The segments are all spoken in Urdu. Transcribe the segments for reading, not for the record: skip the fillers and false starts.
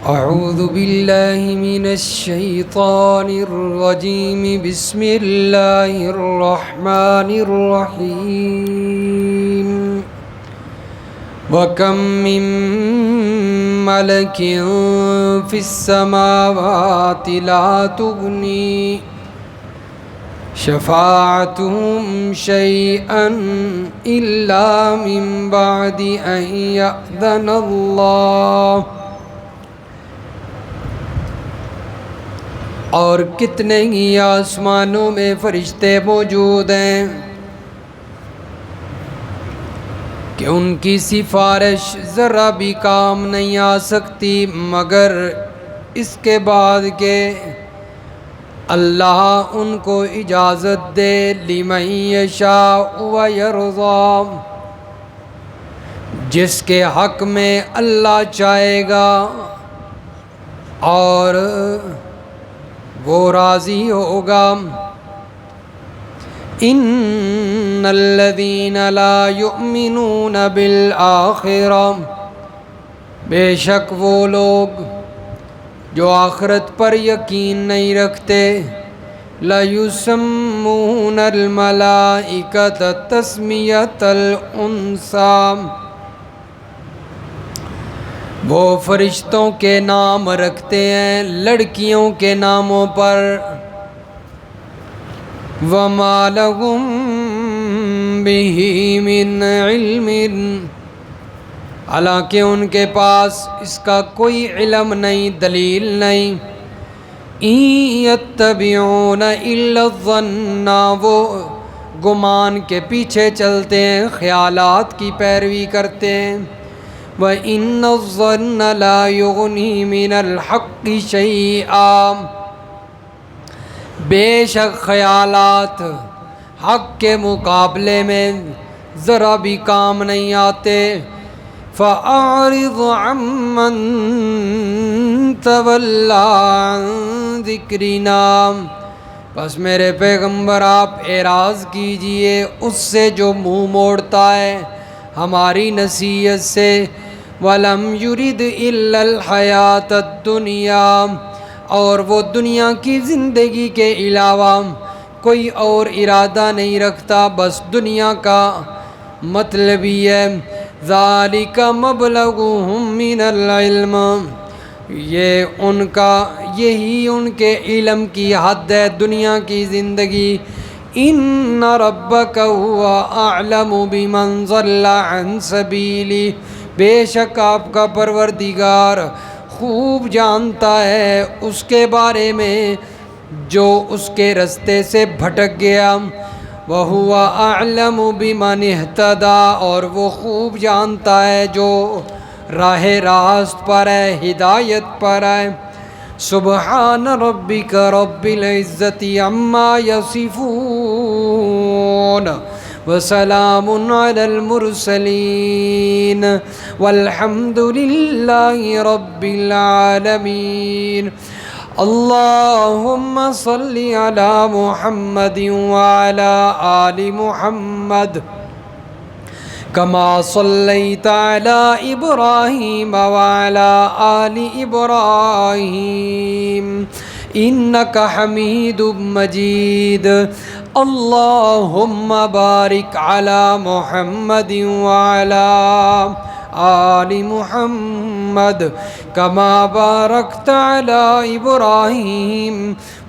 أعوذ بالله من الشيطان الرجيم بسم الله الرحمن الرحيم وكم من ملك في السماوات لا تغني شفاعتهم شيئا إلا من بعد أن يأذن الله اور کتنے ہی آسمانوں میں فرشتے موجود ہیں کہ ان کی سفارش ذرا بھی کام نہیں آ سکتی مگر اس کے بعد کہ اللہ ان کو اجازت دے لمن یشاء ویرضی، جس کے حق میں اللہ چاہے گا اور وہ راضی ہوگا۔ ان الذین لا یؤمنون بالآخرہ، بے شک وہ لوگ جو آخرت پر یقین نہیں رکھتے، لَيُسَمُّونَ الْمَلَائِكَةَ تَسْمِيَةَ الْأُنثىٰ، وہ فرشتوں کے نام رکھتے ہیں لڑکیوں کے ناموں پر۔ وَمَا لَهُم بِهِ مِنْ عِلْمٍ، حالانکہ ان کے پاس اس کا کوئی علم نہیں، دلیل نہیں۔ إِن يَتَّبِعُونَ إِلَّا الظَّنَّ، وہ گمان کے پیچھے چلتے ہیں، خیالات کی پیروی کرتے ہیں۔ وَإِنَّ الظَّنَّ لَا يُغْنِي مِنَ الْحَقِّ شَيْئًا، بے شک خیالات حق کے مقابلے میں ذرا بھی کام نہیں آتے۔ فَأَعْرِضْ عَمَّن تَوَلَّىٰ عَن ذِكْرِنَا، بس میرے پیغمبر آپ اعراض کیجئے اس سے جو منہ موڑتا ہے ہماری نصیحت سے۔ وَلَمْ يُرِدْ إِلَّا الْحَيَاةَ الدُّنْيَا، اور وہ دنیا کی زندگی کے علاوہ کوئی اور ارادہ نہیں رکھتا، بس دنیا کا مطلب ہی ہے۔ ذَلِكَ مَبْلَغُهُم مِّنَ الْعِلْمِ، یہی ان کے علم کی حد ہے دنیا کی زندگی۔ إِنَّ رَبَّكَ هُوَ أَعْلَمُ بِمَنْ ضَلَّ عَنْ سَبِيلِهِ، بے شک آپ کا پروردگار خوب جانتا ہے اس کے بارے میں جو اس کے رستے سے بھٹک گیا۔ وَهُوَ أَعْلَمُ بِمَنِ اهْتَدَىٰ، اور وہ خوب جانتا ہے جو راہ راست پر ہے، ہدایت پر ہے۔ سبحان ربک رب العزت عما یصفون وسلام علی المرسلین والحمد للہ رب العالمین۔ اللہم صل علی محمد وعلی آل محمد كما صليت على إبراهيم وعلى آل إبراهيم إنك حميد مجيد۔ اللهم بارك على محمد وعلى آل محمد كما باركت على إبراهيم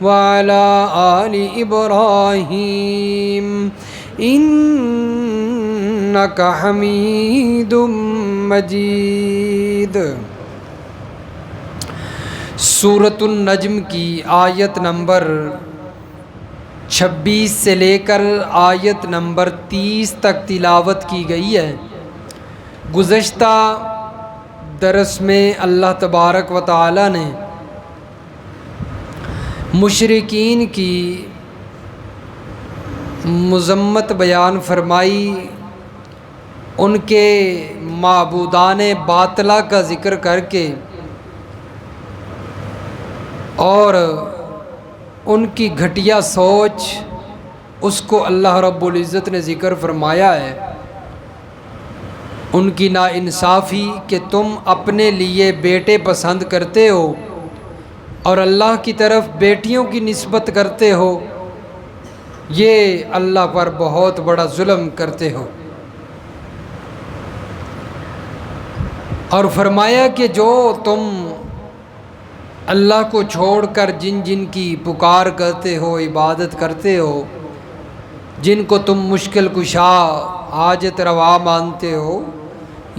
وعلى آل إبراهيم إنك حميد مجيد۔ سورۃ النجم کی آیت نمبر 26 سے لے کر آیت نمبر 30 تک تلاوت کی گئی ہے۔ گزشتہ درس میں اللہ تبارک و تعالی نے مشرکین کی مذمت بیان فرمائی، ان کے معبودان باطلہ کا ذکر کر کے اور ان کی گھٹیا سوچ اس کو اللہ رب العزت نے ذکر فرمایا ہے۔ ان کی ناانصافی کہ تم اپنے لیے بیٹے پسند کرتے ہو اور اللہ کی طرف بیٹیوں کی نسبت کرتے ہو، یہ اللہ پر بہت بڑا ظلم کرتے ہو۔ اور فرمایا کہ جو تم اللہ کو چھوڑ کر جن جن کی پکار کرتے ہو، عبادت کرتے ہو، جن کو تم مشکل کشا حاجت روا مانتے ہو،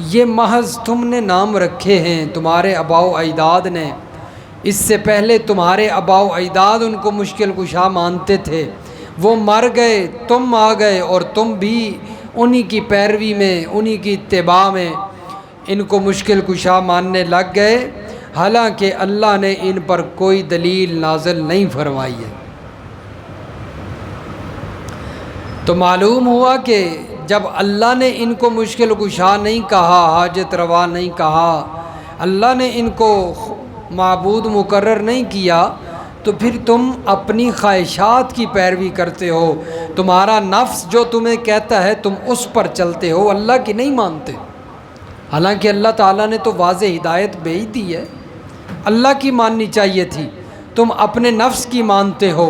یہ محض تم نے نام رکھے ہیں، تمہارے آباء و اجداد نے، اس سے پہلے تمہارے آباء و اجداد ان کو مشکل کشا مانتے تھے، وہ مر گئے، تم آ گئے اور تم بھی انہی کی پیروی میں، انہی کی اتباع میں ان کو مشکل کشا ماننے لگ گئے، حالانکہ اللہ نے ان پر کوئی دلیل نازل نہیں فرمائی ہے۔ تو معلوم ہوا کہ جب اللہ نے ان کو مشکل کشا نہیں کہا، حاجت روا نہیں کہا، اللہ نے ان کو معبود مقرر نہیں کیا، تو پھر تم اپنی خواہشات کی پیروی کرتے ہو، تمہارا نفس جو تمہیں کہتا ہے تم اس پر چلتے ہو، اللہ کی نہیں مانتے۔ حالانکہ اللہ تعالیٰ نے تو واضح ہدایت بھیج دی ہے، اللہ کی ماننی چاہیے تھی، تم اپنے نفس کی مانتے ہو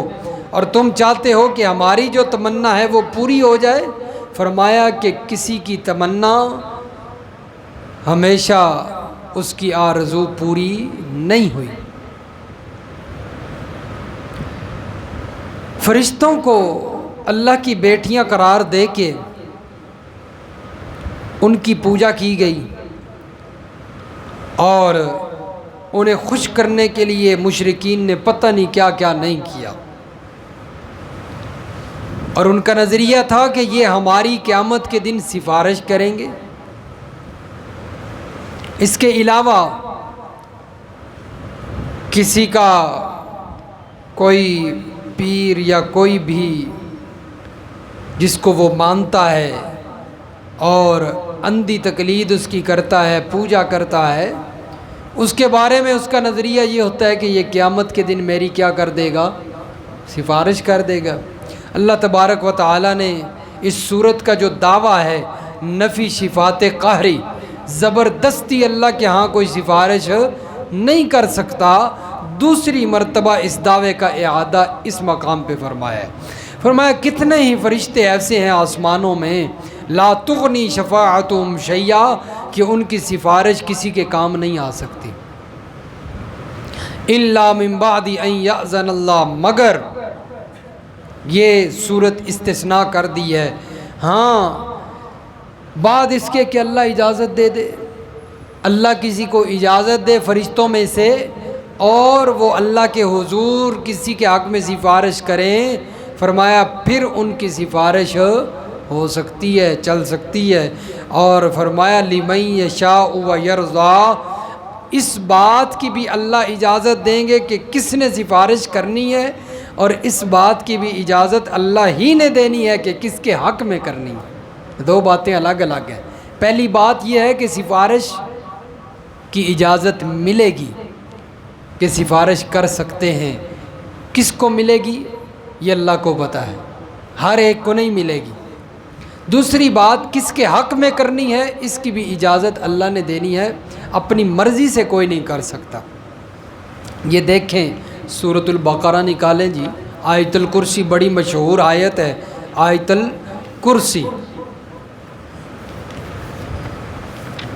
اور تم چاہتے ہو کہ ہماری جو تمنا ہے وہ پوری ہو جائے۔ فرمایا کہ کسی کی تمنا ہمیشہ اس کی آرزو پوری نہیں ہوئی۔ فرشتوں کو اللہ کی بیٹیاں قرار دے کے ان کی پوجا کی گئی اور انہیں خوش کرنے کے لیے مشرکین نے پتہ نہیں کیا کیا نہیں کیا، اور ان کا نظریہ تھا کہ یہ ہماری قیامت کے دن سفارش کریں گے۔ اس کے علاوہ کسی کا کوئی پیر یا کوئی بھی جس کو وہ مانتا ہے اور اندھی تقلید اس کی کرتا ہے، پوجا کرتا ہے، اس کے بارے میں اس کا نظریہ یہ ہوتا ہے کہ یہ قیامت کے دن میری کیا کر دے گا، سفارش کر دے گا۔ اللہ تبارک و تعالیٰ نے اس صورت کا جو دعویٰ ہے نفی صفات قہری، زبردستی اللہ کے ہاں کوئی سفارش نہیں کر سکتا، دوسری مرتبہ اس دعوے کا اعادہ اس مقام پہ فرمایا ہے۔ فرمایا کتنے ہی فرشتے ایسے ہیں آسمانوں میں، لا تغنی شفاعتہم شیئا، کہ ان کی سفارش کسی کے کام نہیں آ سکتی، الا من بعد ان یأذن اللہ، مگر یہ صورت استثناء کر دی ہے، ہاں بعد اس کے کہ اللہ اجازت دے دے، اللہ کسی کو اجازت دے فرشتوں میں سے اور وہ اللہ کے حضور کسی کے حق میں سفارش کریں، فرمایا پھر ان کی سفارش ہو سکتی ہے، چل سکتی ہے۔ اور فرمایا لمن یشاء ویرضی، اس بات کی بھی اللہ اجازت دیں گے کہ کس نے سفارش کرنی ہے، اور اس بات کی بھی اجازت اللہ ہی نے دینی ہے کہ کس کے حق میں کرنی ہے۔ دو باتیں الگ الگ ہیں۔ پہلی بات یہ ہے کہ سفارش کی اجازت ملے گی کہ سفارش کر سکتے ہیں، کس کو ملے گی یہ اللہ کو پتہ ہے، ہر ایک کو نہیں ملے گی۔ دوسری بات کس کے حق میں کرنی ہے اس کی بھی اجازت اللہ نے دینی ہے، اپنی مرضی سے کوئی نہیں کر سکتا۔ یہ دیکھیں سورۃ البقرہ نکالیں جی، آیت الکرسی بڑی مشہور آیت ہے، آیت الکرسی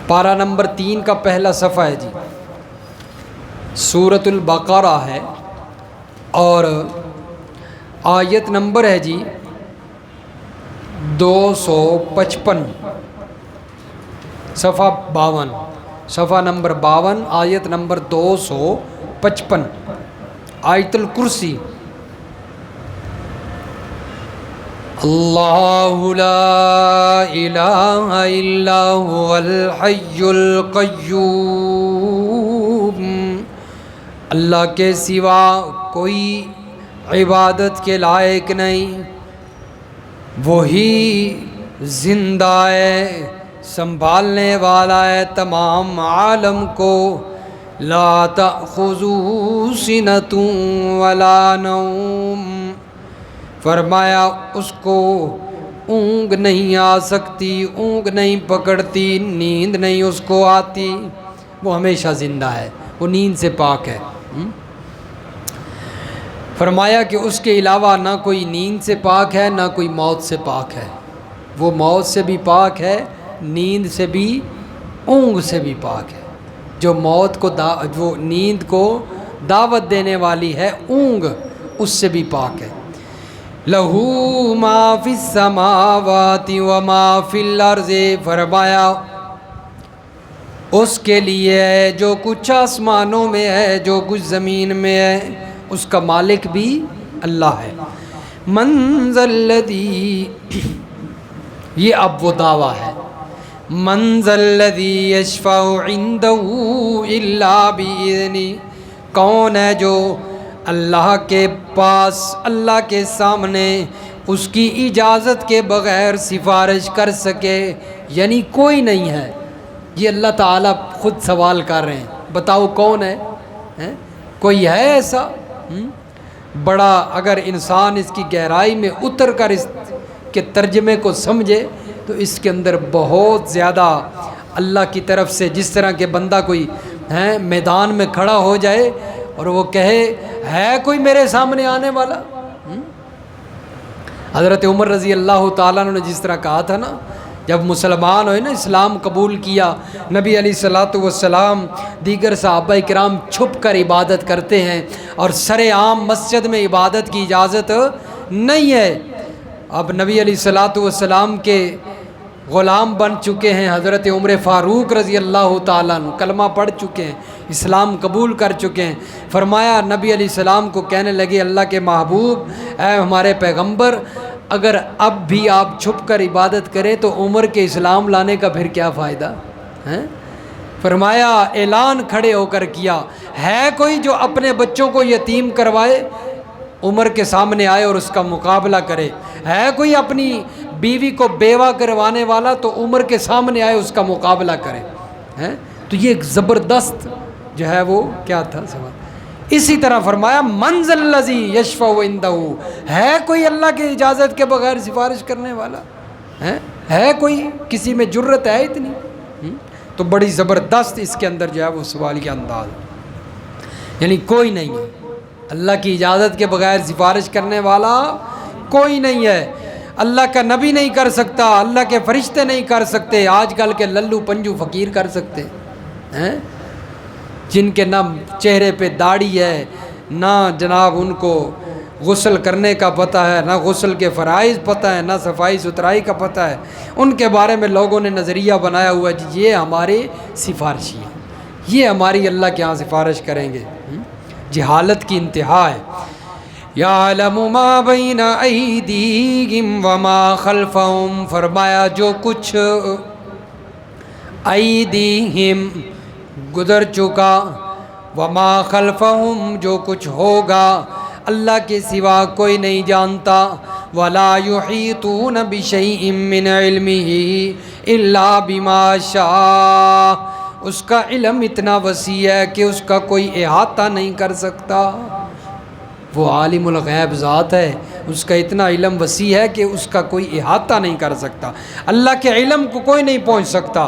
پارہ نمبر 3 کا پہلا صفحہ ہے جی، سورۃ البقرہ ہے اور آیت نمبر ہے جی 255، صفحہ 52، صفحہ نمبر 52، آیت نمبر 255، آیت الکرسی۔ اللہ لا الہ الا هو الحی القیوم، اللہ کے سوا کوئی عبادت کے لائق نہیں، وہی زندہ ہے، سنبھالنے والا ہے تمام عالم کو، لا تأخذہ سنۃ ولا نوم، فرمایا اس کو اونگ نہیں آ سکتی، اونگ نہیں پکڑتی، نیند نہیں اس کو آتی، وہ ہمیشہ زندہ ہے، وہ نیند سے پاک ہے۔ فرمایا کہ اس کے علاوہ نہ کوئی نیند سے پاک ہے، نہ کوئی موت سے پاک ہے، وہ موت سے بھی پاک ہے، نیند سے بھی، اونگ سے بھی پاک ہے۔ جو موت کو جو نیند کو دعوت دینے والی ہے اونگ، اس سے بھی پاک ہے۔ لہو ما فی السماوات و ما فی الارض، فرمایا اس کے لیے ہے جو کچھ آسمانوں میں ہے، جو کچھ زمین میں ہے، اس کا مالک بھی اللہ ہے۔ من ذا الذی، یہ اب وہ دعویٰ ہے، من ذا الذی یشفع عندہ الا بإذنہ، کون ہے جو اللہ کے پاس، اللہ کے سامنے اس کی اجازت کے بغیر سفارش کر سکے؟ یعنی کوئی نہیں ہے۔ یہ اللہ تعالیٰ خود سوال کر رہے ہیں، بتاؤ کون ہے؟ کوئی ہے ایسا؟ بڑا اگر انسان اس کی گہرائی میں اتر کر اس کے ترجمے کو سمجھے تو اس کے اندر بہت زیادہ اللہ کی طرف سے، جس طرح کہ بندہ کوئی میدان میں کھڑا ہو جائے اور وہ کہے ہے کوئی میرے سامنے آنے والا۔ حضرت عمر رضی اللہ تعالیٰ عنہ نے جس طرح کہا تھا نا، جب مسلمان ہوئے نا، اسلام قبول کیا، نبی علیہ الصلوۃ والسلام دیگر صحابہ کرام چھپ کر عبادت کرتے ہیں اور سر عام مسجد میں عبادت کی اجازت نہیں ہے۔ اب نبی علیہ الصلوۃ والسلام کے غلام بن چکے ہیں حضرت عمر فاروق رضی اللہ تعالیٰ عنہ، کلمہ پڑھ چکے ہیں، اسلام قبول کر چکے ہیں۔ فرمایا نبی علیہ السلام کو کہنے لگے اللہ کے محبوب، اے ہمارے پیغمبر، اگر اب بھی آپ چھپ کر عبادت کریں تو عمر کے اسلام لانے کا پھر کیا فائدہ ہے؟ فرمایا اعلان کھڑے ہو کر کیا، ہے کوئی جو اپنے بچوں کو یتیم کروائے، عمر کے سامنے آئے اور اس کا مقابلہ کرے؟ ہے کوئی اپنی بیوی کو بیوہ کروانے والا تو عمر کے سامنے آئے اس کا مقابلہ کرے؟ تو یہ ایک زبردست جو ہے وہ کیا تھا سوال۔ اسی طرح فرمایا من ذا الذی یشفع عندہ، ہے کوئی اللہ کی اجازت کے بغیر سفارش کرنے والا؟ ہے کوئی؟ کسی میں جرت ہے اتنی؟ تو بڑی زبردست اس کے اندر جو ہے وہ سوال کا انداز، یعنی کوئی نہیں ہے اللہ کی اجازت کے بغیر سفارش کرنے والا، کوئی نہیں ہے۔ اللہ کا نبی نہیں کر سکتا، اللہ کے فرشتے نہیں کر سکتے، آج کل کے للو پنجو فقیر کر سکتے ہیں، جن کے نہ چہرے پہ داڑھی ہے، نہ جناب ان کو غسل کرنے کا پتہ ہے، نہ غسل کے فرائض پتہ ہے، نہ صفائی ستھرائی کا پتہ ہے، ان کے بارے میں لوگوں نے نظریہ بنایا ہوا ہے یہ ہمارے سفارشی ہیں، یہ ہماری اللہ کے ہاں سفارش کریں گے۔ جہالت کی انتہا ہے۔ یعلم ما بین ایدیہم وما خلفہم، فرمایا جو کچھ ایدیہم گزر چکا، وما خلفہم جو کچھ ہوگا، اللہ کے سوا کوئی نہیں جانتا۔ ولا یحیطون بشیء من علمہ الا بما شاء، اس کا علم اتنا وسیع ہے کہ اس کا کوئی احاطہ نہیں کر سکتا۔ وہ عالم الغیب ذات ہے، اس کا اتنا علم وسیع ہے کہ اس کا کوئی احاطہ نہیں کر سکتا، اللہ کے علم کو کوئی نہیں پہنچ سکتا۔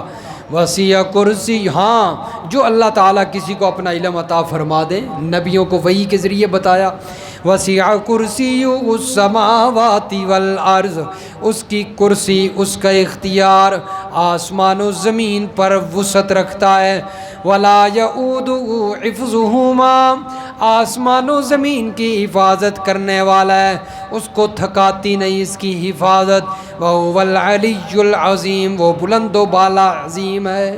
وسیع کرسی، ہاں جو اللہ تعالیٰ کسی کو اپنا علم عطا فرما دے، نبیوں کو وحی کے ذریعے بتایا، وسیع کرسی السماوات والارض، اس کی کرسی، اس کا اختیار آسمان و زمین پر وسعت رکھتا ہے۔ ولا یؤودہ حفظہما، آسمان و زمین کی حفاظت کرنے والا ہے، اس کو تھکاتی نہیں اس کی حفاظت۔ وہو العلی العظیم، وہ بلند و بالا عظیم ہے۔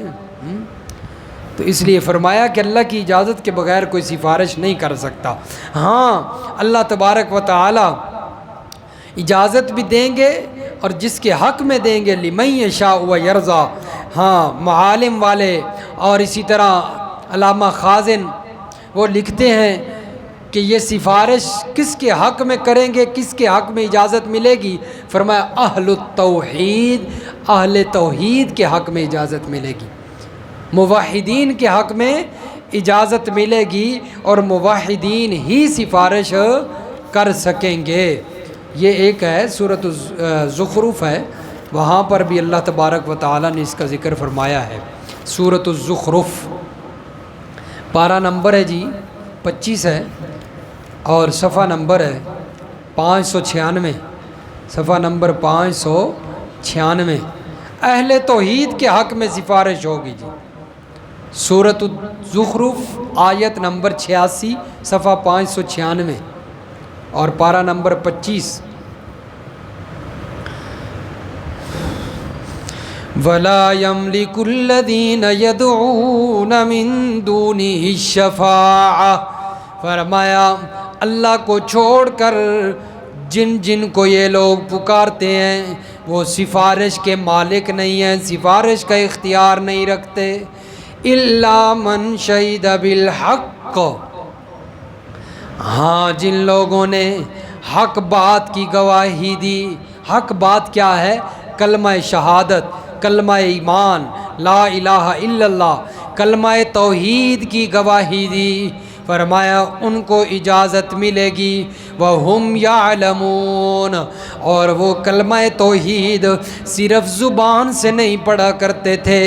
تو اس لیے فرمایا کہ اللہ کی اجازت کے بغیر کوئی سفارش نہیں کر سکتا۔ ہاں اللہ تبارک و تعالی اجازت بھی دیں گے اور جس کے حق میں دیں گے، لمن یشاء و یرضی۔ ہاں معالم والے اور اسی طرح علامہ خازن وہ لکھتے ہیں کہ یہ سفارش کس کے حق میں کریں گے، کس کے حق میں اجازت ملے گی؟ فرمایا اہل التوحید، اہل توحید کے حق میں اجازت ملے گی، موحدین کے حق میں اجازت ملے گی اور موحدین ہی سفارش کر سکیں گے۔ یہ ایک ہے سورۃ الزخرف ہے، وہاں پر بھی اللہ تبارک و تعالیٰ نے اس کا ذکر فرمایا ہے۔ سورۃ الزخرف پارہ نمبر ہے جی 25 ہے، اور صفحہ نمبر ہے 596، صفحہ نمبر 596۔ اہل توحید کے حق میں سفارش ہوگی جی۔ سورۃ الزخرف آیت نمبر 86، صفحہ 596 اور پارہ نمبر 25۔ وَلَا يَمْلِكُ الَّذِينَ يَدْعُونَ مِن دُونِهِ الشَّفَاعَةَ، فرمایا اللہ کو چھوڑ کر جن جن کو یہ لوگ پکارتے ہیں وہ سفارش کے مالک نہیں ہیں، سفارش کا اختیار نہیں رکھتے۔ إِلَّا مَنْ شَهِدَ بِالْحَقِّ، ہاں جن لوگوں نے حق بات کی گواہی دی۔ حق بات کیا ہے؟ کلمہ شہادت، کلمہ ایمان، لا الہ الا اللہ، کلمہ توحید کی گواہی دی، فرمایا ان کو اجازت ملے گی۔ وَهُمْ يَعْلَمُونَ، اور وہ کلمہ توحید صرف زبان سے نہیں پڑھا کرتے تھے۔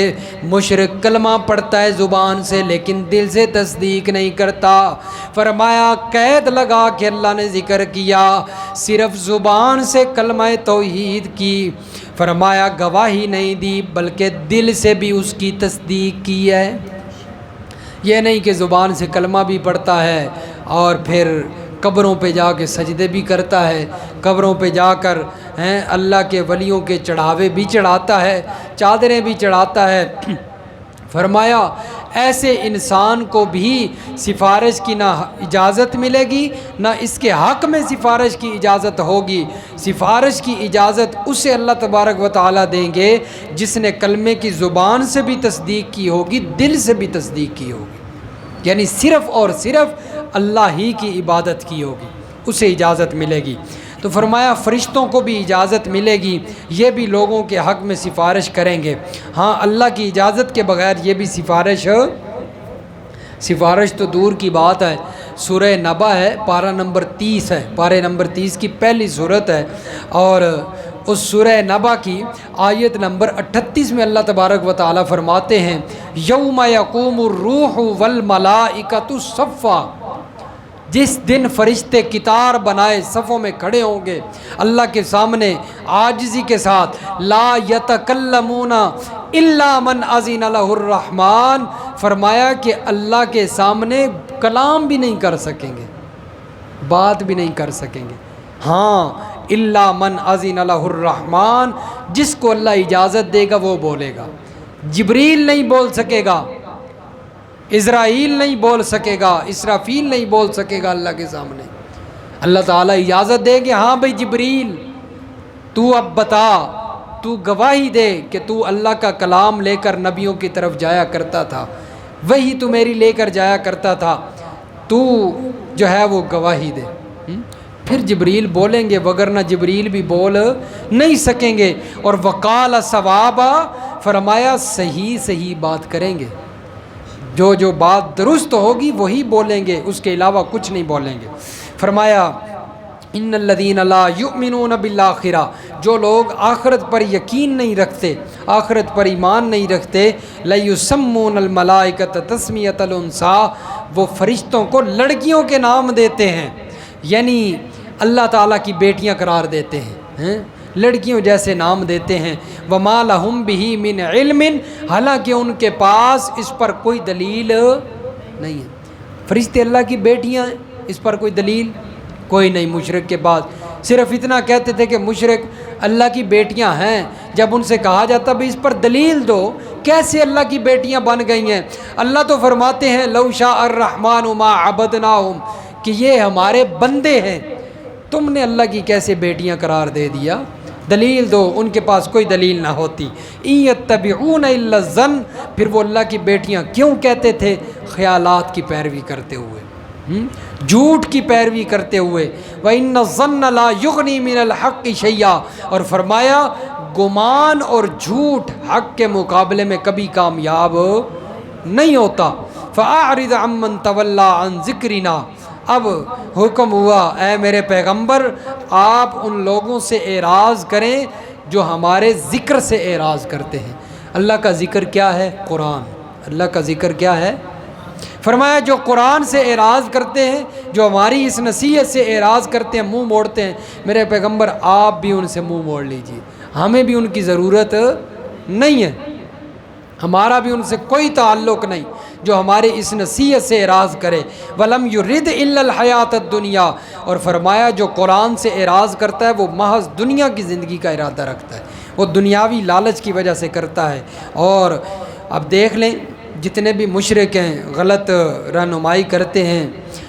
مشرک کلمہ پڑھتا ہے زبان سے لیکن دل سے تصدیق نہیں کرتا۔ فرمایا قید لگا کے اللہ نے ذکر کیا، صرف زبان سے کلمہ توحید کی، فرمایا گواہی نہیں دی بلکہ دل سے بھی اس کی تصدیق کی ہے۔ یہ نہیں کہ زبان سے کلمہ بھی پڑھتا ہے اور پھر قبروں پہ جا کے سجدے بھی کرتا ہے، قبروں پہ جا کر اللہ کے ولیوں کے چڑھاوے بھی چڑھاتا ہے، چادریں بھی چڑھاتا ہے۔ فرمایا ایسے انسان کو بھی سفارش کی نہ اجازت ملے گی نہ اس کے حق میں سفارش کی اجازت ہوگی۔ سفارش کی اجازت اسے اللہ تبارک و تعالیٰ دیں گے جس نے کلمے کی زبان سے بھی تصدیق کی ہوگی، دل سے بھی تصدیق کی ہوگی، یعنی صرف اور صرف اللہ ہی کی عبادت کی ہوگی، اسے اجازت ملے گی۔ تو فرمایا فرشتوں کو بھی اجازت ملے گی، یہ بھی لوگوں کے حق میں سفارش کریں گے۔ ہاں اللہ کی اجازت کے بغیر یہ بھی سفارش تو دور کی بات ہے۔ سورہ نبا ہے، پارہ نمبر 30 ہے، پارہ نمبر 30 کی پہلی صورت ہے، اور اس سورہ نبا کی آیت نمبر 38 میں اللہ تبارک و تعالیٰ فرماتے ہیں یوم یقوم الروح والملائکۃ صفا، جس دن فرشتے کتار بنائے صفوں میں کھڑے ہوں گے اللہ کے سامنے عاجزی کے ساتھ، لا یتکلمون الا من اذن لہ الرحمن، فرمایا کہ اللہ کے سامنے کلام بھی نہیں کر سکیں گے، بات بھی نہیں کر سکیں گے۔ ہاں الا من اذن لہ الرحمن، جس کو اللہ اجازت دے گا وہ بولے گا۔ جبریل نہیں بول سکے گا، اسرائیل نہیں بول سکے گا، اسرافیل نہیں بول سکے گا اللہ کے سامنے۔ اللہ تعالیٰ اجازت دے کہ ہاں بھائی جبریل تو اب بتا، تو گواہی دے کہ تو اللہ کا کلام لے کر نبیوں کی طرف جایا کرتا تھا، وہی تو میری لے کر جایا کرتا تھا، تو جو ہے وہ گواہی دے۔ پھر جبریل بولیں گے، وگرنہ جبریل بھی بول نہیں سکیں گے۔ اور وقال ثوابا، فرمایا صحیح بات کریں گے، جو بات درست ہوگی وہی بولیں گے، اس کے علاوہ کچھ نہیں بولیں گے۔ فرمایا ان الذین لا یؤمنون بالآخرہ، جو لوگ آخرت پر یقین نہیں رکھتے، آخرت پر ایمان نہیں رکھتے، لیسمون الملائکۃ تسمیۃ الانثیٰ، وہ فرشتوں کو لڑکیوں کے نام دیتے ہیں، یعنی اللہ تعالیٰ کی بیٹیاں قرار دیتے ہیں، لڑکیوں جیسے نام دیتے ہیں۔ وما لہم بہ من علم، حالانکہ ان کے پاس اس پر کوئی دلیل نہیں ہے۔ فرشتے اللہ کی بیٹیاں ہیں، اس پر کوئی دلیل کوئی نہیں مشرک کے پاس، صرف اتنا کہتے تھے کہ مشرک اللہ کی بیٹیاں ہیں۔ جب ان سے کہا جاتا بھی اس پر دلیل دو، کیسے اللہ کی بیٹیاں بن گئی ہیں؟ اللہ تو فرماتے ہیں لو شاء الرحمن ما عبدناہم، کہ یہ ہمارے بندے ہیں، تم نے اللہ کی کیسے بیٹیاں قرار دے دیا؟ دلیل دو۔ ان کے پاس کوئی دلیل نہ ہوتی۔ ان یتبعون الا الظن، پھر وہ اللہ کی بیٹیاں کیوں کہتے تھے؟ خیالات کی پیروی کرتے ہوئے، جھوٹ کی پیروی کرتے ہوئے۔ وَإِنَّ الظَّنَّ لَا يُغْنِي مِنَ الْحَقِّ شَيْئًا، اور فرمایا گمان اور جھوٹ حق کے مقابلے میں کبھی کامیاب نہیں ہوتا۔ فَأَعْرِضْ عَمَّنْ تَوَلَّىٰ عَنْ ذِكْرِنَا، اب حکم ہوا اے میرے پیغمبر آپ ان لوگوں سے اعراض کریں جو ہمارے ذکر سے اعراض کرتے ہیں۔ اللہ کا ذکر کیا ہے؟ قرآن۔ اللہ کا ذکر کیا ہے؟ فرمایا جو قرآن سے اعراض کرتے ہیں، جو ہماری اس نصیحت سے اعراض کرتے ہیں، منہ موڑتے ہیں، میرے پیغمبر آپ بھی ان سے منہ موڑ لیجیے، ہمیں بھی ان کی ضرورت نہیں ہے، ہمارا بھی ان سے کوئی تعلق نہیں جو ہمارے اس نصیحت سے اعراض کرے۔ وَلَمْ يُرِدْ إِلَّا الْحَيَاةَ الدُّنْيَا، اور فرمایا جو قرآن سے اعراض کرتا ہے وہ محض دنیا کی زندگی کا ارادہ رکھتا ہے، وہ دنیاوی لالچ کی وجہ سے کرتا ہے۔ اور اب دیکھ لیں جتنے بھی مشرک ہیں، غلط رہنمائی کرتے ہیں،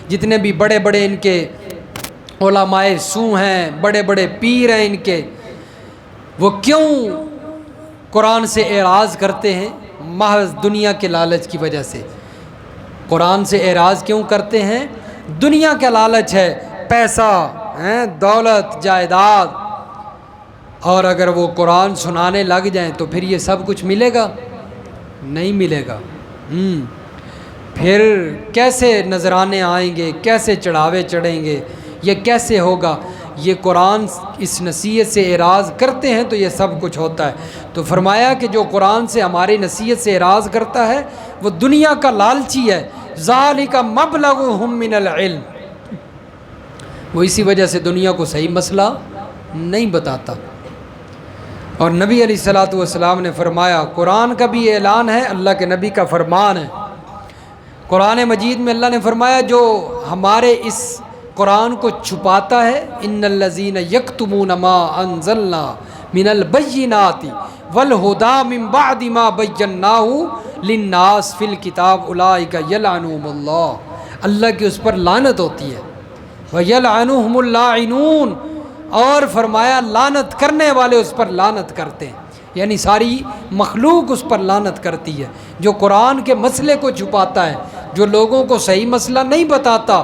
جتنے بھی بڑے بڑے ان کے علماء سو ہیں، بڑے بڑے پیر ہیں ان کے، وہ کیوں قرآن سے اعراض کرتے ہیں؟ محض دنیا کے لالچ کی وجہ سے۔ قرآن سے اعراض کیوں کرتے ہیں؟ دنیا کا لالچ ہے، پیسہ دولت جائیداد، اور اگر وہ قرآن سنانے لگ جائیں تو پھر یہ سب کچھ ملے گا؟ نہیں ملے گا۔ پھر کیسے نذرانے آئیں گے، کیسے چڑھاوے چڑھیں گے، یہ کیسے ہوگا؟ یہ قرآن اس نصیحت سے اعراض کرتے ہیں تو یہ سب کچھ ہوتا ہے۔ تو فرمایا کہ جو قرآن سے ہماری نصیحت سے اعراض کرتا ہے وہ دنیا کا لالچی ہے۔ ذالک مبلغہم من العلم، وہ اسی وجہ سے دنیا کو صحیح مسئلہ نہیں بتاتا۔ اور نبی علیہ الصلوۃ والسلام نے فرمایا، قرآن کا بھی اعلان ہے، اللہ کے نبی کا فرمان ہے۔ قرآن مجید میں اللہ نے فرمایا جو ہمارے اس قرآن کو چھپاتا ہے، ان الذین یکتمون ما انزلنا من البینات والہدی من بعد ما بیناہ للناس فی الکتاب اولئک یلعنہم اللہ، اللہ کی اس پر لعنت ہوتی ہے، ویلعنہم اللاعنون، اور فرمایا لعنت کرنے والے اس پر لعنت کرتے ہیں، یعنی ساری مخلوق اس پر لعنت کرتی ہے۔ جو قرآن کے مسئلے کو چھپاتا ہے، جو لوگوں کو صحیح مسئلہ نہیں بتاتا،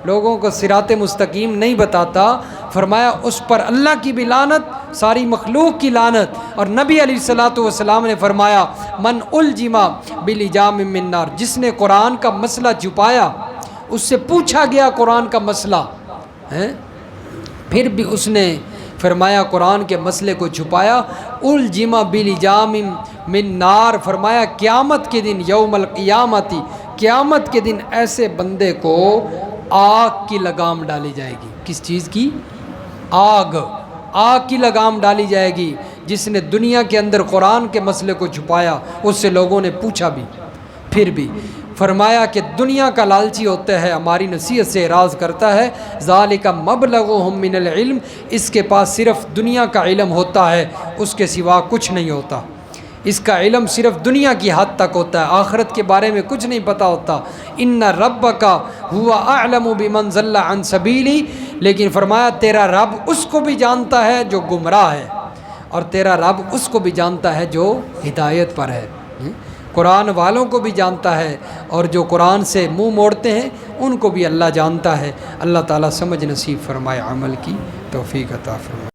لوگوں کو صراط مستقیم نہیں بتاتا، فرمایا اس پر اللہ کی بھی لعنت، ساری مخلوق کی لعنت۔ اور نبی علیہ الصلوۃ والسلام نے فرمایا من الجم بلجام من نار، جس نے قرآن کا مسئلہ چھپایا، اس سے پوچھا گیا قرآن کا مسئلہ پھر بھی اس نے فرمایا قرآن کے مسئلے کو چھپایا، الجم بلجام من نار، فرمایا قیامت کے دن، یوم القیامتی، قیامت کے دن ایسے بندے کو آگ کی لگام ڈالی جائے گی۔ کس چیز کی؟ آگ کی لگام ڈالی جائے گی، جس نے دنیا کے اندر قرآن کے مسئلے کو چھپایا، اس سے لوگوں نے پوچھا بھی، پھر بھی فرمایا کہ دنیا کا لالچی ہوتا ہے، ہماری نصیحت سے اعراض کرتا ہے، ذالک مبلغہم من العلم، اس کے پاس صرف دنیا کا علم ہوتا ہے، اس کے سوا کچھ نہیں ہوتا، اس کا علم صرف دنیا کی حد تک ہوتا ہے، آخرت کے بارے میں کچھ نہیں پتہ ہوتا۔ ان ربک هو اعلم بمن ضل عن سبیلی، لیکن فرمایا تیرا رب اس کو بھی جانتا ہے جو گمراہ ہے، اور تیرا رب اس کو بھی جانتا ہے جو ہدایت پر ہے۔ قرآن والوں کو بھی جانتا ہے، اور جو قرآن سے منہ موڑتے ہیں ان کو بھی اللہ جانتا ہے۔ اللہ تعالیٰ سمجھ نصیب فرمائے، عمل کی توفیق عطا فرمائے۔